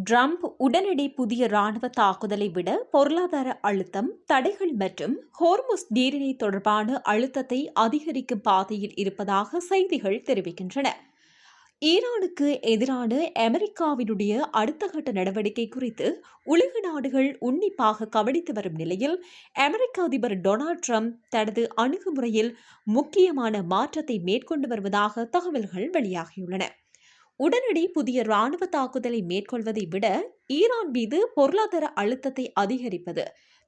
Trump உடனடி புதிய ராணுவ தாக்குதலை விட பொருளாதார அழுத்தம், தடைகள் மற்றும் ஹோர்முஸ் நீரிணை தொடர்பான அழுத்தத்தை அதிகரிக்கும் பாதையில் இருப்பதாக செய்திகள் தெரிவிக்கின்றன. ஈரானுக்கு எதிரான அமெரிக்காவினுடைய அடுத்த கட்ட நடவடிக்கை குறித்து உலக நாடுகள் உன்னிப்பாக கவனித்து வரும் நிலையில், அமெரிக்க அதிபர் டொனால்ட் ட்ரம்ப் தனது அணுகுமுறையில் முக்கியமான மாற்றத்தை மேற்கொண்டு வருவதாக தகவல்கள் வெளியாகியுள்ளன. உடனடி புதிய ராணுவ தாக்குதலை மேற்கொள்வதை விட ஈரான் மீது பொருளாதார அழுத்தத்தை அதிகரிப்பது,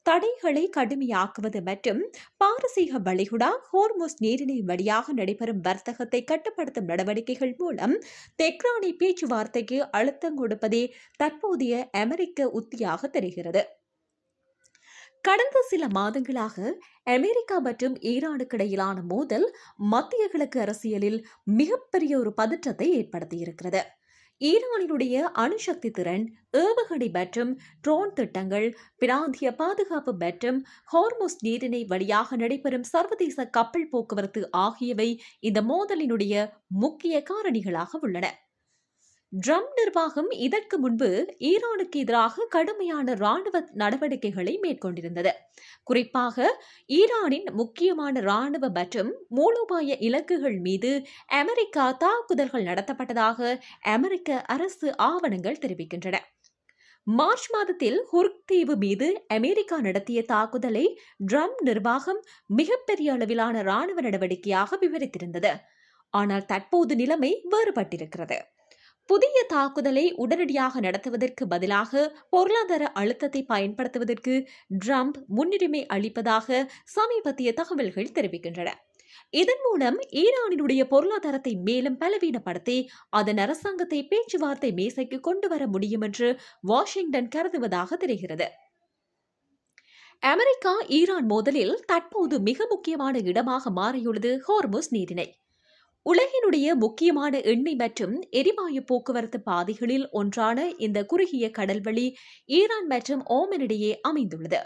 தடைகளை கடுமையாக்குவது மற்றும் பாரசீக வளைகுடா, ஹோர்முஸ் நீரிணை வழியாக நடைபெறும் வர்த்தகத்தை கட்டுப்படுத்தும் நடவடிக்கைகள் மூலம் தெஹ்ரானை பேச்சுவார்த்தைக்கு அழுத்தம் கொடுப்பதே தற்போதைய அமெரிக்க உத்தியாக தெரிகிறது. கடந்த சில மாதங்களாக அமெரிக்கா மற்றும் ஈரானுக்கு இடையிலான மோதல் மத்திய கிழக்கு அரசியலில் மிகப்பெரிய ஒரு பதற்றத்தை ஏற்படுத்தியிருக்கிறது. ஈரானினுடைய அணுசக்தி திறன், ஏவுகணை மற்றும் ட்ரோன் திட்டங்கள், பிராந்திய பாதுகாப்பு மற்றும் ஹோர்முஸ் நீரிணை வழியாக நடைபெறும் சர்வதேச கப்பல் போக்குவரத்து ஆகியவை இந்த மோதலினுடைய முக்கிய காரணிகளாக உள்ளன. ட்ரம்ப் நிர்வாகம் இதற்கு முன்பு ஈரானுக்கு எதிராக கடுமையான ராணுவ நடவடிக்கைகளை மேற்கொண்டிருந்தது. குறிப்பாக ஈரானின் முக்கியமான ராணுவ மற்றும் மூலோபாய இலக்குகள் மீது அமெரிக்கா தாக்குதல்கள் நடத்தப்பட்டதாக அமெரிக்க அரசு ஆவணங்கள் தெரிவிக்கின்றன. மார்ச் மாதத்தில் ஹுர்க் தீவு மீது அமெரிக்கா நடத்திய தாக்குதலை ட்ரம்ப் நிர்வாகம் மிகப்பெரிய அளவிலான ராணுவ நடவடிக்கையாக விவரித்திருந்தது. ஆனால் தற்போது நிலைமை வேறுபட்டிருக்கிறது. புதிய தாக்குதலை உடனடியாக நடத்துவதற்கு பதிலாக பொருளாதார அழுத்தத்தை பயன்படுத்துவதற்கு ட்ரம்ப் முன்னுரிமை அளிப்பதாக சமீபத்திய தகவல்கள் தெரிவிக்கின்றன. இதன் மூலம் ஈரானினுடைய பொருளாதாரத்தை மேலும் பலவீனப்படுத்தி அதன் அரசாங்கத்தை பேச்சுவார்த்தை மேசைக்கு கொண்டு வர முடியும் என்று வாஷிங்டன் கருதுவதாக தெரிகிறது. அமெரிக்கா ஈரான் மோதலில் தற்போது மிக முக்கியமான இடமாக மாறியுள்ளது ஹோர்முஸ் நீரிணை. உலகினுடைய முக்கியமான எண்ணெய் மற்றும் எரிவாயு போக்குவரத்து பாதைகளில் ஒன்றான இந்த குறுகிய கடல்வழி ஈரான் மற்றும் ஓமனிடையே அமைந்துள்ளது.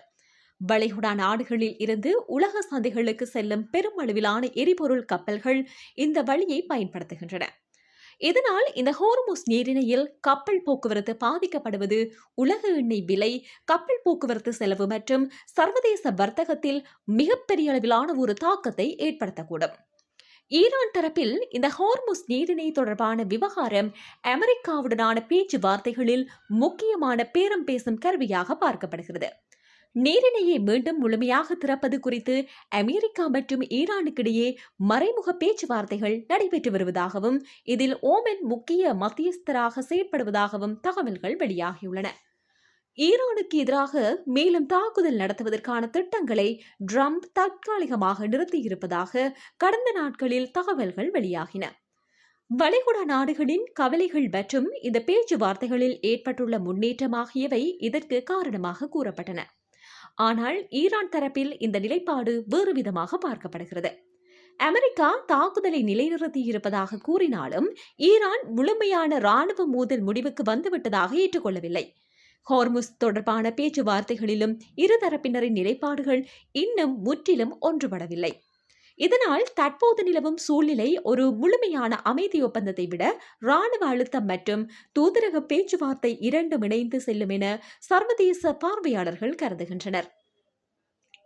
வளைகுடா நாடுகளில் இருந்து உலக சந்தைகளுக்கு செல்லும் பெருமளவிலான எரிபொருள் கப்பல்கள் இந்த வழியை பயன்படுத்துகின்றன. இதனால் இந்த ஹோர்முஸ் நீரிணையில் கப்பல் போக்குவரத்து பாதிக்கப்படுவது உலக எண்ணெய் விலை, கப்பல் போக்குவரத்து செலவு மற்றும் சர்வதேச வர்த்தகத்தில் மிகப்பெரிய அளவிலான ஒரு தாக்கத்தை ஏற்படுத்தக்கூடும். ஈரான் தரப்பில் இந்த ஹோர்முஸ் நீரிணை தொடர்பான விவகாரம் அமெரிக்காவுடனான பேச்சுவார்த்தைகளில் முக்கியமான பேரம் பேசும் கருவியாக பார்க்கப்படுகிறது. நீரிணையை மீண்டும் முழுமையாக திறப்பது குறித்து அமெரிக்கா மற்றும் ஈரானுக்கிடையே மறைமுக பேச்சுவார்த்தைகள் நடைபெற்று வருவதாகவும், இதில் ஓமன் முக்கிய மத்தியஸ்தராக செயற்படுவதாகவும் தகவல்கள் வெளியாகியுள்ளன. ஈரானுக்கு எதிராக மேலும் தாக்குதல் நடத்துவதற்கான திட்டங்களை ட்ரம்ப் தற்காலிகமாக நிறுத்தியிருப்பதாக கடந்த நாட்களில் தகவல்கள் வெளியாகின. வளைகுடா நாடுகளின் கவலைகள் மற்றும் இந்த பேச்சுவார்த்தைகளில் ஏற்பட்டுள்ள முன்னேற்றம் ஆகியவை இதற்கு காரணமாக கூறப்பட்டன. ஆனால் ஈரான் தரப்பில் இந்த நிலைப்பாடு வேறு விதமாக பார்க்கப்படுகிறது. அமெரிக்கா தாக்குதலை நிலைநிறுத்தியிருப்பதாக கூறினாலும் ஈரான் முழுமையான ராணுவ மோதல் முடிவுக்கு வந்துவிட்டதாக ஏற்றுக்கொள்ளவில்லை. ஹோர்முஸ் தொடர்பான பேச்சுவார்த்தைகளிலும் இருதரப்பினரின் நிலைப்பாடுகள் இன்னும் முற்றிலும் ஒன்றுபடவில்லை. இதனால் தற்போது நிலவும் சூழ்நிலை ஒரு முழுமையான அமைதி ஒப்பந்தத்தை விட ராணுவ அழுத்தம் மற்றும் தூதரக பேச்சுவார்த்தை இரண்டும் இணைந்து செல்லும் என சர்வதேச பார்வையாளர்கள் கருதுகின்றனர்.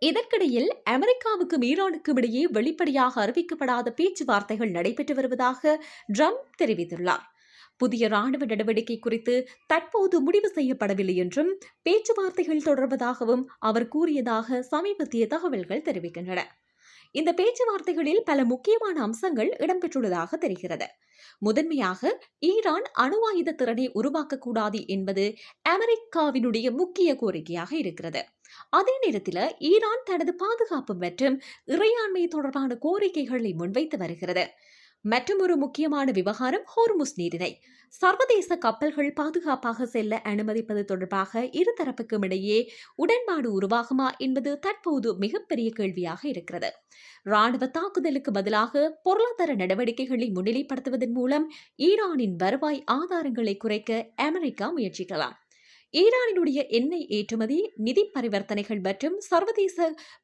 இதற்கிடையில் அமெரிக்காவுக்கும் ஈரானுக்கும் இடையே வெளிப்படையாக அறிவிக்கப்படாத பேச்சுவார்த்தைகள் நடைபெற்று வருவதாக ட்ரம்ப் தெரிவித்துள்ளார். புதிய ராணுவ நடவடிக்கை குறித்து தற்போது முடிவு செய்யப்படவில்லை என்றும் பேச்சுவார்த்தைகள் தொடர்வதாகவும் அவர் கூறியதாக சமீபத்திய தகவல்கள் தெரிவிக்கின்றன. இந்த பேச்சுவார்த்தைகளில் பல முக்கியமான அம்சங்கள் இடம்பெற்றுள்ளதாக தெரிகிறது. முதன்மையாக ஈரான் அணு ஆயுத திறனை உருவாக்கக்கூடாது என்பது அமெரிக்காவினுடைய முக்கிய கோரிக்கையாக இருக்கிறது. அதே நேரத்தில் ஈரான் தனது பாதுகாப்பு மற்றும் இறையாண்மை தொடர்பான கோரிக்கைகளை முன்வைத்து வருகிறது. மற்றொரு முக்கியமான விவகாரம் ஹோர்முஸ் நீரிணை. சர்வதேச கப்பல்கள் பாதுகாப்பாக செல்ல அனுமதிப்பது தொடர்பாக இருதரப்புக்கும் இடையே உடன்பாடு உருவாகுமா என்பது தற்போது மிகப்பெரிய கேள்வியாக இருக்கிறது. ராணுவ தாக்குதலுக்கு பதிலாக பொருளாதார நடவடிக்கைகளை முன்னிலைப்படுத்துவதன் மூலம் ஈரானின் வருவாய் ஆதாரங்களை குறைக்க அமெரிக்கா முயற்சிக்கலாம். ஈரானினுடைய எண்ணெய் ஏற்றுமதி, நிதி பரிவர்த்தனைகள் மற்றும் சர்வதேச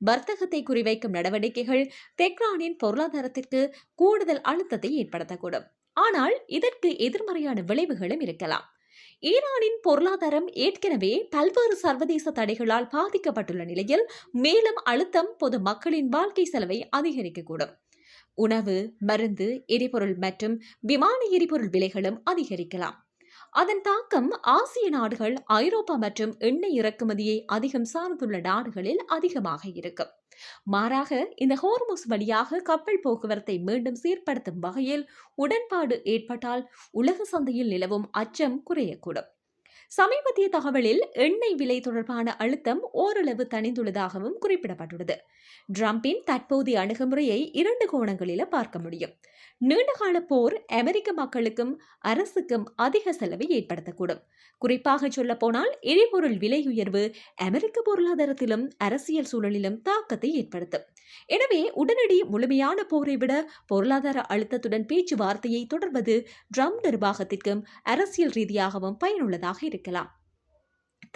வர்த்தகத்தை குறிவைக்கும் நடவடிக்கைகள் தெஹ்ரானின் பொருளாதாரத்திற்கு கூடுதல் அழுத்தத்தை ஏற்படுத்தக்கூடும். ஆனால் இதற்கு எதிர்மறையான விளைவுகளும் இருக்கலாம். ஈரானின் பொருளாதாரம் ஏற்கனவே பல்வேறு சர்வதேச தடைகளால் பாதிக்கப்பட்டுள்ள நிலையில் மேலும் அழுத்தம் பொது மக்களின் வாழ்க்கை செலவை அதிகரிக்கக்கூடும். உணவு, மருந்து, எரிபொருள் மற்றும் விமான எரிபொருள் விலைகளும் அதிகரிக்கலாம். அதன் தாக்கம் ஆசிய நாடுகள், ஐரோப்பா மற்றும் எண்ணெய் இறக்குமதியை அதிகம் சார்ந்துள்ள நாடுகளில் அதிகமாக இருக்கும். மாறாக இந்த ஹோர்முஸ் வழியாக கப்பல் போக்குவரத்தை மீண்டும் சீர்படுத்தும் வகையில் உடன்பாடு ஏற்பட்டால் உலக சந்தையில் நிலவும் அச்சம் குறையக்கூடும். சமீபத்திய தகவலில் எண்ணெய் விலை தொடர்பான அழுத்தம் ஓரளவு தணிந்துள்ளதாகவும் குறிப்பிடப்பட்டுள்ளது. டிரம்பின் தற்போதைய அணுகுமுறையை 2 கோணங்களில் பார்க்க முடியும். நீண்டகால போர் அமெரிக்க மக்களுக்கும் அரசுக்கும் அதிக செலவை ஏற்படுத்தக்கூடும். குறிப்பாக சொல்ல போனால் எரிபொருள் விலை உயர்வு அமெரிக்க பொருளாதாரத்திலும் அரசியல் சூழலிலும் தாக்கத்தை ஏற்படுத்தும். எனவே உடனடி முழுமையான போரை விட பொருளாதார அழுத்தத்துடன் பேச்சுவார்த்தையை தொடர்வது ட்ரம்ப் நிர்வாகத்திற்கும் அரசியல் ரீதியாகவும் பயனுள்ளதாக இருக்கலாம்.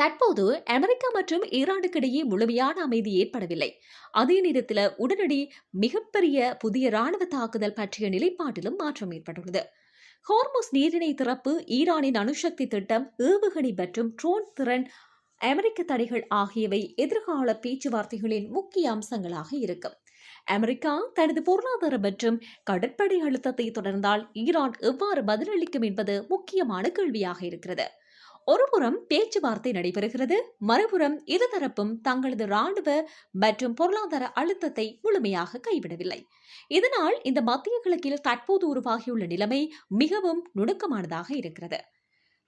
தற்போது அமெரிக்கா மற்றும் ஈரானுக்கிடையே முழுமையான அமைதி ஏற்படவில்லை. அதே நேரத்தில் உடனடி மிகப்பெரிய புதிய ராணுவ தாக்குதல் பற்றிய நிலைப்பாட்டிலும் மாற்றம் ஏற்பட்டுள்ளது. ஹோர்முஸ் நீரிணை திறப்பு, ஈரானின் அணுசக்தி திட்டம், ஏவுகணை மற்றும் ட்ரோன் திறன், அமெரிக்க தடைகள் ஆகியவை எதிர்கால பேச்சுவார்த்தைகளின் முக்கிய அம்சங்களாக இருக்கும். அமெரிக்கா தனது பொருளாதார மற்றும் கடற்படை அழுத்தத்தை தொடர்ந்தால் ஈரான் எவ்வாறு பதிலளிக்கும் என்பது முக்கியமான கேள்வியாக இருக்கிறது. ஒருபுறம் பேச்சுவார்த்தை நடைபெறுகிறது, மறுபுறம் இருதரப்பும் தங்களது ராணுவ மற்றும் பொருளாதார அழுத்தத்தை முழுமையாக கைவிடவில்லை. இதனால் இந்த மத்திய கிழக்கில் தற்போது உருவாகியுள்ள நிலைமை மிகவும் நுணுக்கமானதாக இருக்கிறது.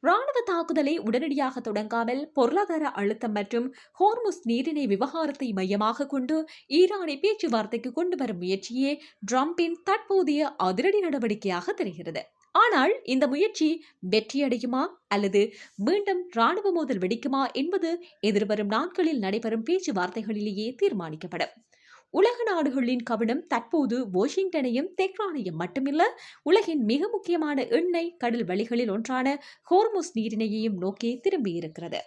ராணுவ தாக்குதலை உடனடியாக தொடங்காமல் பொருளாதார அழுத்தம் மற்றும் ஹோர்முஸ் நீரிணை விவகாரத்தை மையமாக கொண்டு ஈரானை பேச்சுவார்த்தைக்கு கொண்டு வரும் முயற்சியே ட்ரம்பின் தற்போதைய அதிரடி நடவடிக்கையாக தெரிகிறது. ஆனால் இந்த முயற்சி வெற்றியடையுமா அல்லது மீண்டும் ராணுவ மோதல் வெடிக்குமா என்பது எதிர்வரும் நாட்களில் நடைபெறும் பேச்சுவார்த்தைகளிலேயே தீர்மானிக்கப்படும். உலக நாடுகளின் கவனம் தற்போது வாஷிங்டனையும் தெஹ்ரானையும் மட்டுமில்ல, உலகின் மிக முக்கியமான எண்ணெய் கடல் வழிகளில் ஒன்றான ஹோர்முஸ் நீரிணையையும் நோக்கி திரும்பியிருக்கிறது.